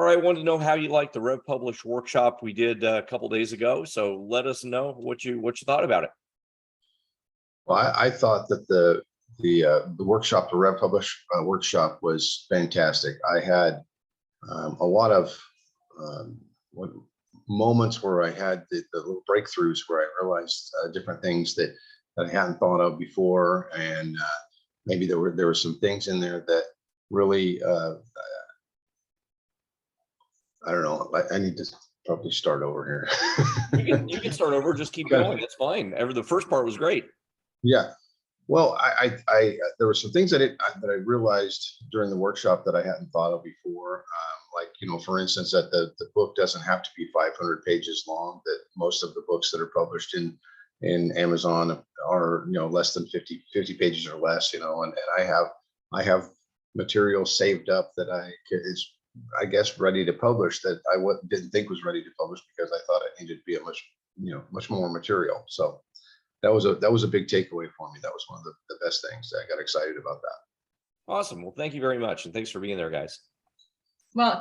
All right, I wanted to know how you liked the Rev Publish workshop we did a couple days ago. So let us know what you thought about it. Well, I thought that the workshop, the Rev Publish workshop, was fantastic. I had a lot of what, moments where I had the little breakthroughs where I realized different things that I hadn't thought of before, and maybe there were some things in there that really I don't know. I need to probably start over here. You can start over, just keep Okay. going. That's fine. The first part was great. Yeah. Well, there were some things that I realized during the workshop that I hadn't thought of before. Like, for instance, that the book doesn't have to be 500 pages long. That most of the books that are published in Amazon are less than 50 pages or less. And I have material saved up that is, I guess, ready to publish that didn't think was ready to publish because I thought it needed to be a much more material. So that was a big takeaway for me. That was one of the best things. I got excited about that. Awesome. Well, thank you very much. And thanks for being there, guys. Well,